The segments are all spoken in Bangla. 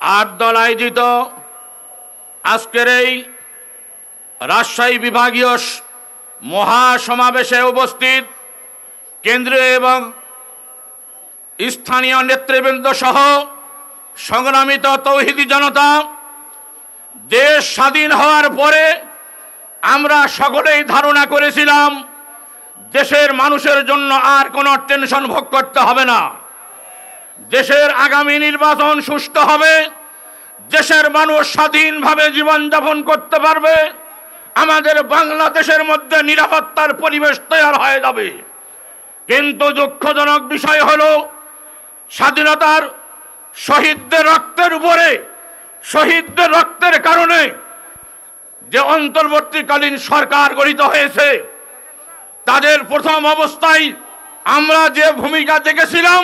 8 দল আয়োজিত আজকের এই রাজশাহী বিভাগীয় মহাসমাবেশে উপস্থিত কেন্দ্রীয় এবং স্থানীয় নেতৃবৃন্দ সহ সংগ্রামিত তৌহিদি জনতা, দেশ স্বাধীন হওয়ার পরে আমরা সকলেই ধারণা করেছিলাম দেশের মানুষের জন্য আর কোনো টেনশন ভোগ করতে হবে না, দেশের আগামী নির্বাচন সুষ্ঠু হবে, দেশের মানুষ স্বাধীনভাবে জীবনযাপন করতে পারবে, আমাদের বাংলাদেশের মধ্যে নিরাপত্তার পরিবেশ তৈরি হয়ে যাবে। কিন্তু দুঃখজনক বিষয় হলো স্বাধীনতার শহীদদের রক্তের উপরে, শহীদদের রক্তের কারণে যে অন্তর্বর্তীকালীন সরকার গঠিত হয়েছে, তাদের প্রথম অবস্থায় আমরা যে ভূমিকা দেখেছিলাম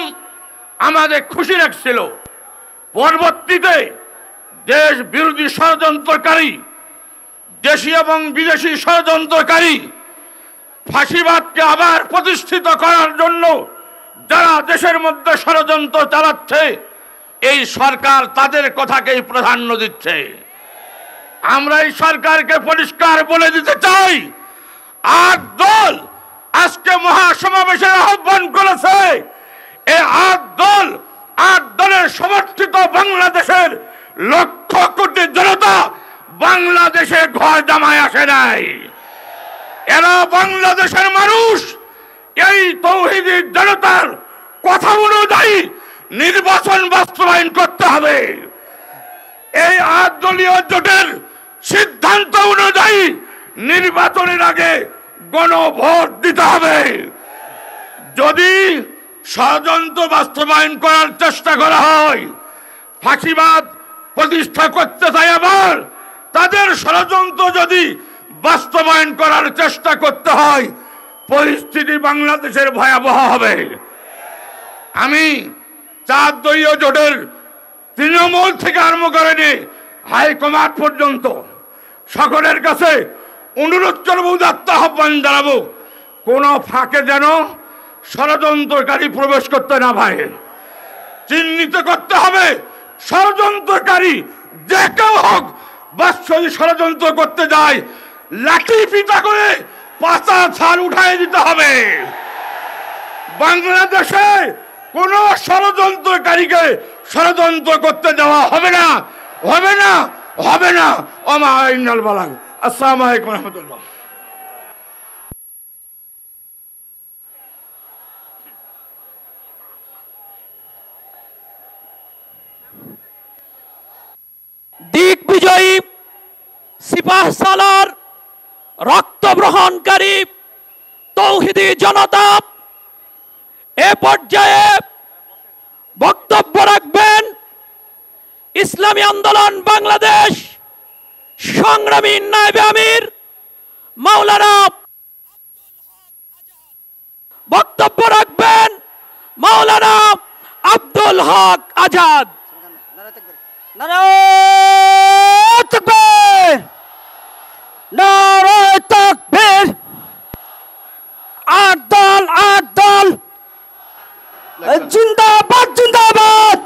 আমাদের খুশি রাখছিল। পরবর্তীতে দেশ বিরোধী ষড়যন্ত্রকারী, দেশি এবং বিদেশি ষড়যন্ত্রকারী, ফাঁসিবাদকে আবার প্রতিষ্ঠিত করার জন্য যারা দেশের মধ্যে ষড়যন্ত্র চালাচ্ছে, এই সরকার তাদের কথাকেই প্রাধান্য দিচ্ছে। আমরা এই সরকারকে পরিষ্কার বলে দিতে চাই, 8 দল আজকে মহাসমাবেশের আহ্বান করেছে। এই 8 দলের সমর্থিত বাংলাদেশের লক্ষ কোটি জনতা বাংলাদেশে ঘর জামায় আসে নাই। এরা বাংলাদেশের মানুষ এই তৌহিদি জনতার কথা অনুযায়ী নির্বাচন বাস্তবায়ন করতে হবে। এই 8 দলীয় জোটের সিদ্ধান্ত অনুযায়ী নির্বাচনের আগে গণভোট দিতে হবে। যদি ষড়যন্ত্র বাস্তবায়ন করার চেষ্টা করা হয়, ফাঁসিবাদ প্রতিষ্ঠা করতে চায়, আবার তাদের ষড়যন্ত্র যদি বাস্তবায়ন করার চেষ্টা করতে হয়, পরিস্থিতি বাংলাদেশের ভয়াবহ হবে। আমি 4 দলীয় জোটের তৃণমূল থেকে আরম্ভ করে নিয়ে হাইকমান্ড পর্যন্ত সকলের কাছে অনুরোধ করবো, উদাত্ত আহ্বান জানাবো, কোন ফাঁকে যেন ষড়যন্ত্রকারী প্রবেশ করতে না পারে। চিহ্নিত করতে হবে ষড়যন্ত্রকারী যে কেউ হোক, বা যদি ষড়যন্ত্র করতে যায় লাঠি পিটা করে পাতা ছাল উঠাই দিতে হবে। বাংলাদেশে কোন ষড়যন্ত্রকারীকে ষড়যন্ত্র করতে দেওয়া হবে না, হবে না, হবে না। ওমা আইনাল বালাগ। আসসালামু আলাইকুম রহমতুল্লাহ। দিগ্বিজয়ী সিপাহসালার রক্তগ্রহণকারী তৌহিদি জনতা এ পর্যায়ে বক্তব্য রাখবেন ইসলামী আন্দোলন বাংলাদেশ সংগ্রামী নায়েবে আমির মাওলানা, বক্তব্য রাখবেন মাওলানা আব্দুল হক আজাদ। নারায়ে তাকবীর, নারায়ে তাকবীর। 8 দল জিন্দাবাদ, জিন্দাবাদ।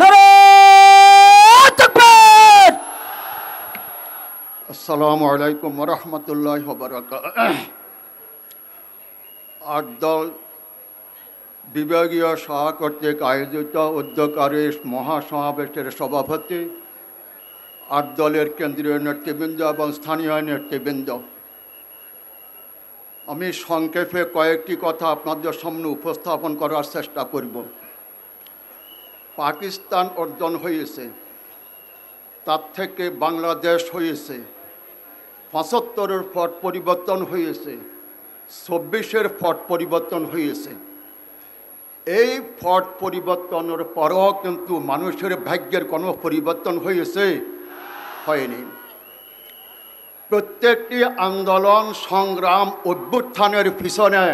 নারায়ে তাকবীর। আসসালামু আলাইকুম ওয়া রাহমাতুল্লাহি ওয়া বারাকাতুহু। 8 দল বিভাগীয় সভা কর্তৃক আয়োজিত উদ্যোগকারী মহাসমাবেশের সভাপতি, 8 দলের কেন্দ্রীয় নেতৃবৃন্দ এবং স্থানীয় নেতৃবৃন্দ, আমি সংক্ষেপে কয়েকটি কথা আপনাদের সামনে উপস্থাপন করার চেষ্টা করব। পাকিস্তান অর্জন হয়েছে, তার থেকে বাংলাদেশ হয়েছে, 75-এর পট পরিবর্তন হয়েছে, 24-এর পট পরিবর্তন হয়েছে। এই পট পরিবর্তনের পরও কিন্তু মানুষের ভাগ্যের কোনো পরিবর্তন হয়েছে? হয়নি। প্রত্যেকটি আন্দোলন, সংগ্রাম, অভ্যুত্থানের পিছনে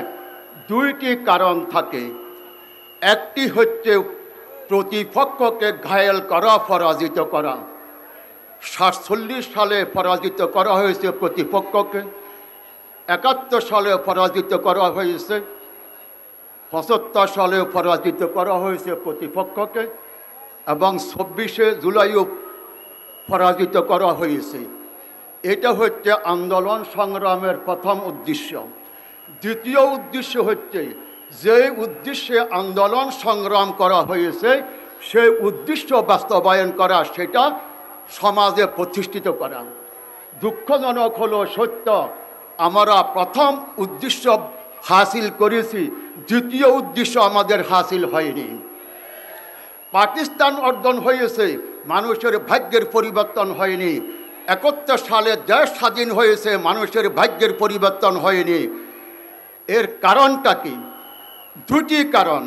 2টি কারণ থাকে। একটি হচ্ছে প্রতিপক্ষকে ঘায়েল করা, পরাজিত করা। 47 সালে পরাজিত করা হয়েছে প্রতিপক্ষকে, 71 সালে পরাজিত করা হয়েছে, 75 সালে পরাজিত করা হয়েছে প্রতিপক্ষকে, এবং 26শে জুলাইও পরাজিত করা হয়েছে। এটা হচ্ছে আন্দোলন সংগ্রামের প্রথম উদ্দেশ্য। দ্বিতীয় উদ্দেশ্য হচ্ছে যে উদ্দেশ্যে আন্দোলন সংগ্রাম করা হয়েছে সেই উদ্দেশ্য বাস্তবায়ন করা, সেটা সমাজে প্রতিষ্ঠিত করা। দুঃখজনক হলো সত্য, আমরা প্রথম উদ্দেশ্য হাসিল করেছি, দ্বিতীয় উদ্দেশ্য আমাদের হাসিল হয়নি। পাকিস্তান অর্জন হয়েছে, মানুষের ভাগ্যের পরিবর্তন হয়নি। 71 সালে দেশ স্বাধীন হয়েছে, মানুষের ভাগ্যের পরিবর্তন হয়নি। এর কারণটা কি? দুটি কারণ।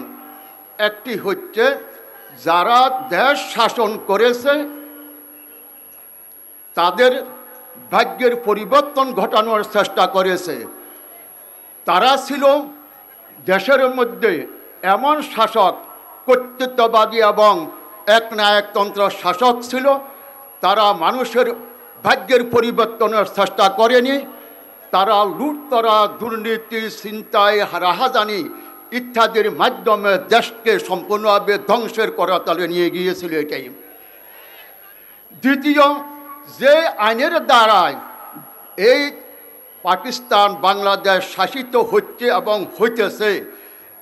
একটি হচ্ছে যারা দেশ শাসন করেছে তাদের ভাগ্যের পরিবর্তন ঘটানোর চেষ্টা করেছে। তারা ছিল দেশের মধ্যে এমন শাসক, কর্তৃত্ববাদী এবং একনায়কতন্ত্র শাসক ছিল, তারা মানুষের ভাগ্যের পরিবর্তনের চেষ্টা করেনি। তারা লুটতরা, দুর্নীতি, ছিনতাই, রাহাজানি ইত্যাদির মাধ্যমে দেশকে সম্পূর্ণভাবে ধ্বংসের করতলে নিয়ে গিয়েছিল। এটাই দ্বিতীয়, যে আইনের দ্বারায় এই পাকিস্তান বাংলাদেশ শাসিত হচ্ছে এবং হইতেছে,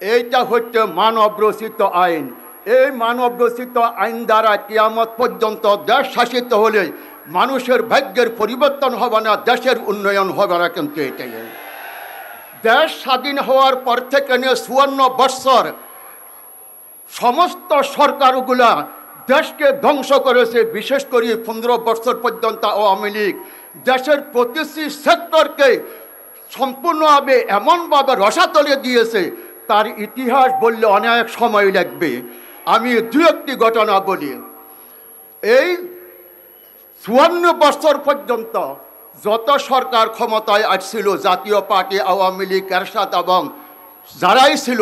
এইটা হচ্ছে মানবরচিত আইন। এই মানবরচিত আইন দ্বারা কিয়ামত পর্যন্ত দেশ শাসিত হলে মানুষের ভাগ্যের পরিবর্তন হবে না, দেশের উন্নয়ন হবে না। কিন্তু এটাই দেশ স্বাধীন হওয়ার পর থেকে নিয়ে 54 বৎসর সমস্ত সরকারগুলা দেশকে ধ্বংস করেছে। বিশেষ করে 15 বছর পর্যন্ত আওয়ামী লীগ দেশের প্রতিটি সেক্টরকে সম্পূর্ণভাবে এমনভাবে রসাতলে দিয়েছে, তার ইতিহাস বললে অনেক সময় লাগবে। আমি দু একটি ঘটনা বলি। এই 54 বছর পর্যন্ত যত সরকার ক্ষমতায় আসছিল, জাতীয় পার্টি, আওয়ামী লীগ, এরশাদ এবং যারাই ছিল,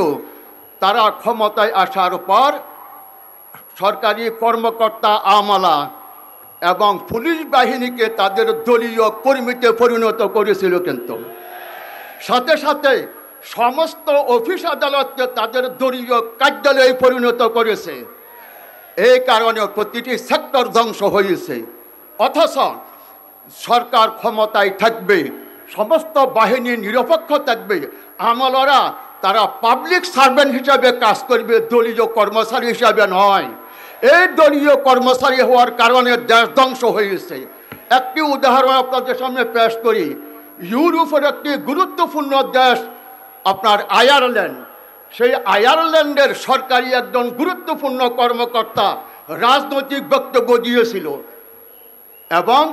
তারা ক্ষমতায় আসার পর সরকারি কর্মকর্তা, আমলা এবং পুলিশ বাহিনীকে তাদের দলীয় কর্মীতে পরিণত করেছিল। কিন্তু সাথে সাথে সমস্ত অফিস আদালতকে তাদের দলীয় কার্যালয়ে পরিণত করেছে। এই কারণে প্রতিটি সেক্টর ধ্বংস হয়েছে। অথচ সরকার ক্ষমতায় থাকবে, সমস্ত বাহিনী নিরপেক্ষ থাকবে, আমলারা তারা পাবলিক সার্ভেন্ট হিসাবে কাজ করবে, দলীয় কর্মচারী হিসাবে নয়। এই দলীয় কর্মচারী হওয়ার কারণে দেশ ধ্বংস হয়েছে। একটি উদাহরণ আপনাদের সামনে পেশ করি। ইউরোপের একটি গুরুত্বপূর্ণ দেশ আপনার আয়ারল্যান্ড। সেই আয়ারল্যান্ডের সরকারি একজন গুরুত্বপূর্ণ কর্মকর্তা রাজনৈতিক বক্তব্য দিয়েছিল এবং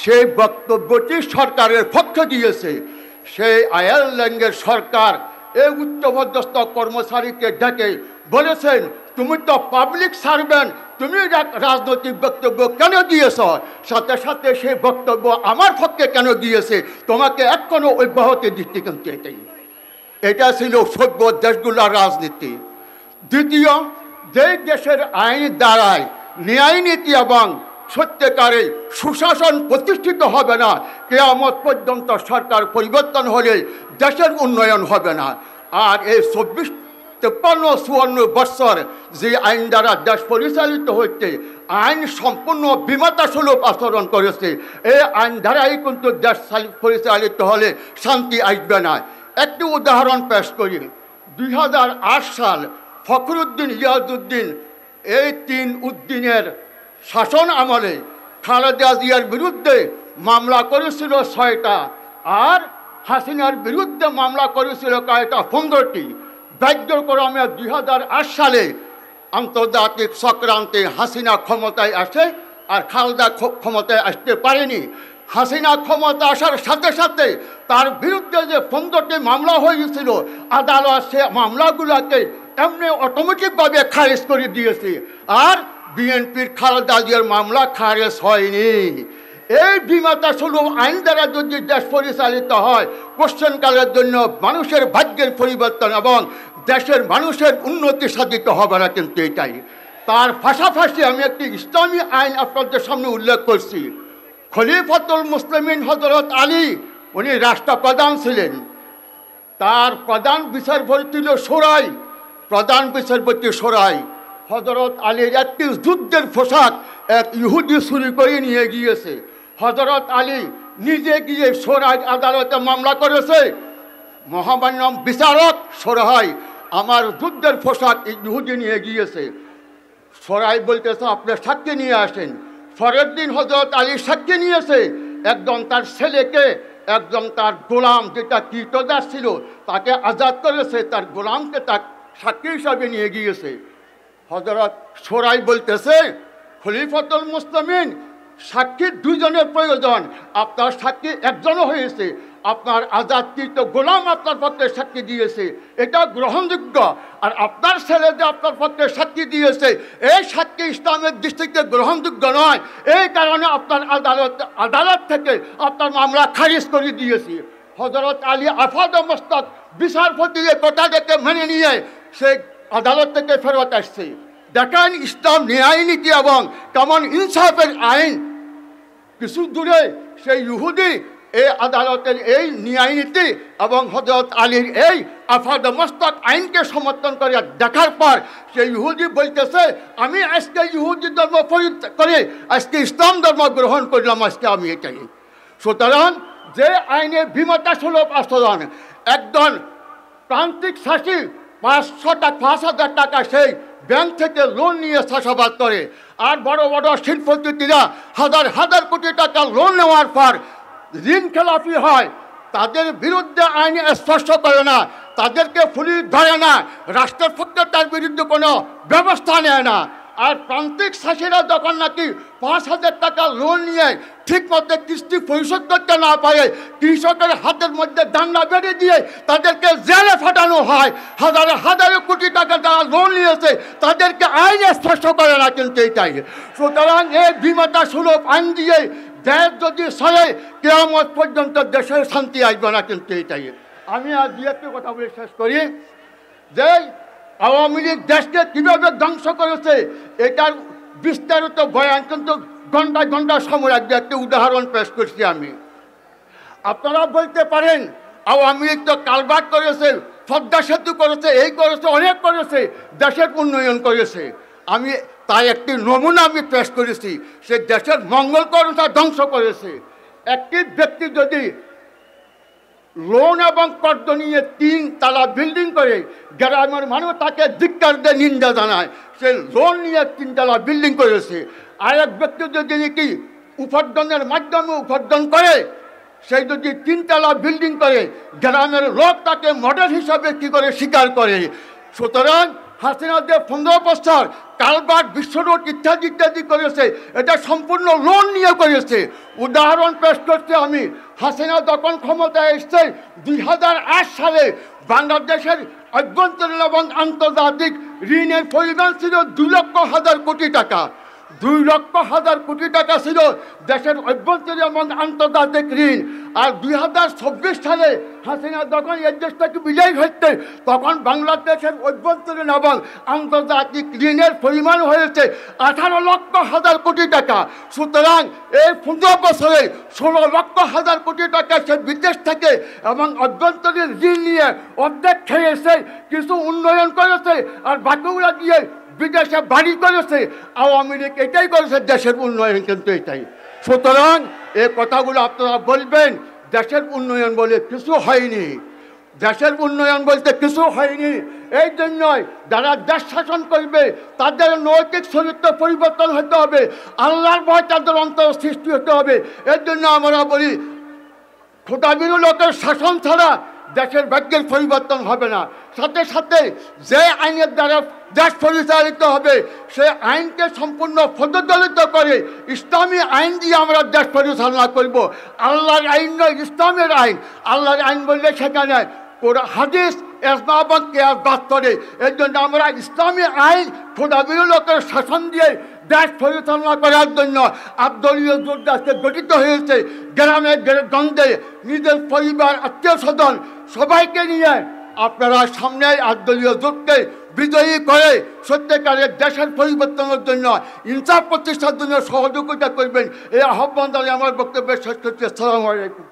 সেই বক্তব্যটি সরকারের পক্ষে দিয়েছে। সেই আয়ারল্যান্ডের সরকার এই উচ্চপদস্থ কর্মচারীকে ডেকে বলেছেন, তুমি তো পাবলিক সার্ভেন্ট, তুমি রাজনৈতিক বক্তব্য কেন দিয়েছ? সাথে সাথে সেই বক্তব্য আমার পক্ষে কেন দিয়েছে? তোমাকে এখনো অব্যাহতি দিচ্ছি। কিন্তু এটা ছিল সভ্য দেশগুলোর রাজনীতি। দ্বিতীয়, যে দেশের আইন দ্বারায় ন্যায় নীতি এবং সত্যিকারে সুশাসন প্রতিষ্ঠিত হবে না, কিয়ামত পর্যন্ত সরকার পরিবর্তন হলে দেশের উন্নয়ন হবে না। আর এই 54 বৎসর যে আইন দ্বারা দেশ পরিচালিত হচ্ছে, আইন সম্পূর্ণ বিমাতাসুলভ আচরণ করেছে। এই আইন দ্বারাই কিন্তু দেশ পরিচালিত হলে শান্তি আসবে না। একটি উদাহরণ পেশ করি। 2008 সাল ফখরুদ্দিন, ইয়াজউদ্দিন, এই 3 উদ্দিনের শাসন আমলে খালেদা জিয়ার বিরুদ্ধে মামলা করেছিল 6টা, আর হাসিনার বিরুদ্ধে মামলা করেছিল কয়টা? 15টি। ভাগ্যক্রমে 2008 সালে আন্তর্জাতিক চক্রান্তে হাসিনা ক্ষমতায় আসে, আর খালেদা ক্ষমতায় আসতে পারেনি। হাসিনা ক্ষমতা আসার সাথে সাথে তার বিরুদ্ধে যে 15টি মামলা হয়েছিল, আদালত সে মামলাগুলোকে এমনি অটোমেটিকভাবে খারিজ করে দিয়েছে। আর বিএনপির খালেদা জিয়ার মামলা খারিজ হয়নি। এই বিমাতাসুলভ আইন দ্বারা যদি দেশ পরিচালিত হয়, কোশ্চেনকালের জন্য মানুষের ভাগ্যের পরিবর্তন এবং দেশের মানুষের উন্নতি সাধিত হবে না। কিন্তু এটাই। তার পাশাপাশি আমি একটি ইসলামী আইন আপনাদের সামনে উল্লেখ করছি। খলিফাতুল মুসলিমিন হযরত আলী, উনি রাষ্ট্রপ্রধান ছিলেন। তার প্রধান বিচারপতি ছিল শোরাই, প্রধান বিচারপতি শোরাই। হজরত আলীর একটি যুদ্ধের পোশাক এক ইহুদি চুরি করে নিয়ে গিয়েছে। হজরত আলী নিজে গিয়ে সরাই আদালতে মামলা করেছে, মহামান্য বিচারক সরাই আমার যুদ্ধের পোশাক ইহুদি নিয়ে গিয়েছে। সরাই বলতেছে আপনি সাক্ষী নিয়ে আসেন। পরের দিন হজরত আলী সাক্ষী নিয়েছে, একজন তার ছেলেকে, একজন তার গোলাম যেটা কীর্তদাস ছিল তাকে আজাদ করেছে, তার গোলামকে তার সাক্ষী হিসাবে নিয়ে গিয়েছে। হজরত সরাই বলতেছে খলিফাতুল মুসলিমিন, সাক্ষী দুজনের প্রয়োজন, আপনার সাক্ষী একজনও হয়েছে, আপনার আজাদকৃত গোলাম আপনার পক্ষে সাক্ষী দিয়েছে, এটা গ্রহণযোগ্য। আর আপনার ছেলে যে আপনার পক্ষে সাক্ষী দিয়েছে এই সাক্ষী ইসলামের দৃষ্টিতে গ্রহণযোগ্য নয়, এই কারণে আপনার আদালত থেকে আপনার মামলা খারিজ করে দিয়েছি। হজরত আলী আফাদ মস্তক বিচারপতি কথা দেখে মেনে নিয়ে সে আদালত থেকে ফেরত আসছে। দেখেন ইসলাম ন্যায় নীতি এবং কেমন ইনসাফের আইন। কিছু দূরে সেই ইহুদি এই আদালতের এই ন্যায় নীতি এবং হজরত আলীর এই আফাদ মস্তক আইনকে সমর্থন করে দেখার পর সেই ইহুদি বলতেছে আমি আজকে ইহুদি ধর্ম পরিত্যাগ করে আজকে ইসলাম ধর্ম গ্রহণ করলাম, আজকে আমি এটাই। সুতরাং যে আইনে বিমতা সুলভ আচরণ, একজন প্রান্তিক শাসী 5,000 টাকা সেই ব্যাংক থেকে লোন নিয়ে চাষাবাদ করে, আর বড় বড় শিল্পপতিরা হাজার হাজার কোটি টাকা লোন নেওয়ার পর ঋণ খেলাপি হয়, তাদের বিরুদ্ধে আইন স্পর্শ করে না, তাদেরকে পুলিশ ধরে না, রাষ্ট্রের পক্ষে তার বিরুদ্ধে কোনো ব্যবস্থা নেয় না। আর প্রান্তিক শাসীরা যখন নাকি 5,000 টাকা লোন নিয়ে ঠিক মতো কিস্তি পরিশোধ করতে না পারে, কৃষকের হাতের মধ্যে দান্ডা বেঁধে দিয়ে তাদেরকে জেলে ফাটানো হয়। হাজারে হাজারে কোটি টাকা যারা লোন নিয়েছে তাদেরকে আইন স্পর্শ করে না, কিন্তু এটাই। সুতরাং এই বিমতা সুলভ আইন দিয়ে দেশ যদি চলে কিয়ামত পর্যন্ত দেশের শান্তি আসবে না, কিন্তু এটাই। আমি আজ দু একটি কথা বলে শেষ করি যে আওয়ামী লীগ দেশকে কীভাবে ধ্বংস করেছে এটার বিস্তারিত বয়ান কিন্তু ঘন্টা ঘন্টা সময় লাগবে। একটি উদাহরণ পেশ করছি আমি। আপনারা বলতে পারেন আওয়ামী লীগ তো কালভার্ট করেছে, পদ্মা সেতু করেছে, এই করেছে, অনেক করেছে, দেশের উন্নয়ন করেছে। আমি তাই একটি নমুনা আমি পেশ করেছি, সে দেশের মঙ্গল করেছে, ধ্বংস করেছে। একটি ব্যক্তি যদি লোন এবং কর্জ নিয়ে 3 তলা বিল্ডিং করে, গ্রামের মানুষ তাকে ধিক্কার দিয়ে নিন্দা জানায়, সে লোন নিয়ে 3 তলা বিল্ডিং করেছে। আর এক ব্যক্তি যদি নাকি উপার্জনের মাধ্যমে উপার্জন করে, সেই যদি 3 তলা বিল্ডিং করে, গ্রামের লোক তাকে মডেল হিসাবে কী করে স্বীকার করে। সুতরাং হাসিনা যে 15 বছর কালভার্ট, বিশ্বরোড ইত্যাদি ইত্যাদি করেছে, এটা সম্পূর্ণ লোন নিয়ে করেছে। উদাহরণ পেশ করছি আমি। হাসিনা যখন ক্ষমতায় এসছে 2008 সালে বাংলাদেশের অভ্যন্তরীণ এবং আন্তর্জাতিক ঋণের পরিমাণ ছিল 2,00,000 কোটি টাকা। 2,00,000 কোটি টাকা ছিল দেশের অভ্যন্তরীণ এবং আন্তর্জাতিক ঋণ। আর 2024 সালে হাসিনা যখন এই দেশটাকে বিজয় হচ্ছে তখন বাংলাদেশের অভ্যন্তরীণ এবং আন্তর্জাতিক ঋণের পরিমাণ হয়েছে 18,00,000 কোটি টাকা। সুতরাং এই 15 বছরে 16,00,000 কোটি টাকা সে বিদেশ থেকে এবং অভ্যন্তরীণ ঋণ নিয়ে অর্ধেক খেয়েছে, কিছু উন্নয়ন করেছে, আর বাকিগুলো দিয়ে বিদেশে বাড়ি করেছে। আওয়ামী লীগ এটাই করেছে, দেশের উন্নয়ন কিন্তু এটাই। সুতরাং এই কথাগুলো আপনারা বলবেন দেশের উন্নয়ন বলে কিছু হয়নি, দেশের উন্নয়ন বলতে কিছু হয়নি। এই জন্যই যারা দেশ শাসন করবে তাদের নৈতিক চরিত্র পরিবর্তন হতে হবে, আল্লাহর ভয় তাদের অন্তর সৃষ্টি হতে হবে। এর জন্য আমরা বলি খোদাবিরু লোকের শাসন ছাড়া দেশের ভাগ্যের পরিবর্তন হবে না। সাথে সাথে যে আইনের দ্বারা দেশ পরিচালিত হবে সে আইনকে সম্পূর্ণ পদদলিত করে ইসলামী আইন দিয়ে আমরা দেশ পরিচালনা করব। আল্লাহর আইন নয়, ইসলামের আইন। আল্লাহর আইন বললে সেখানে কোরআন, হাদিস, ইজমা এবং কিয়াস বাদ করে। এর জন্য আমরা ইসলামী আইন খোদাবিরু লোকের শাসন দিয়ে দেশ পরিচালনা করার জন্য আব্দলীয় জোট আজকে গঠিত হয়েছে। গ্রামে গঞ্জে নিজের পরিবার, আত্মীয় স্বজন সবাইকে নিয়ে আপনারা সামনে আব্দলীয় জোটকে বিজয়ী করে সত্যিকারের দেশের পরিবর্তনের জন্য, ইনসাফ প্রতিষ্ঠার জন্য সহযোগিতা করবেন। এই আহ্বান দ্বারা আমার বক্তব্য শেষ করছি। আসসালামু আলাইকুম।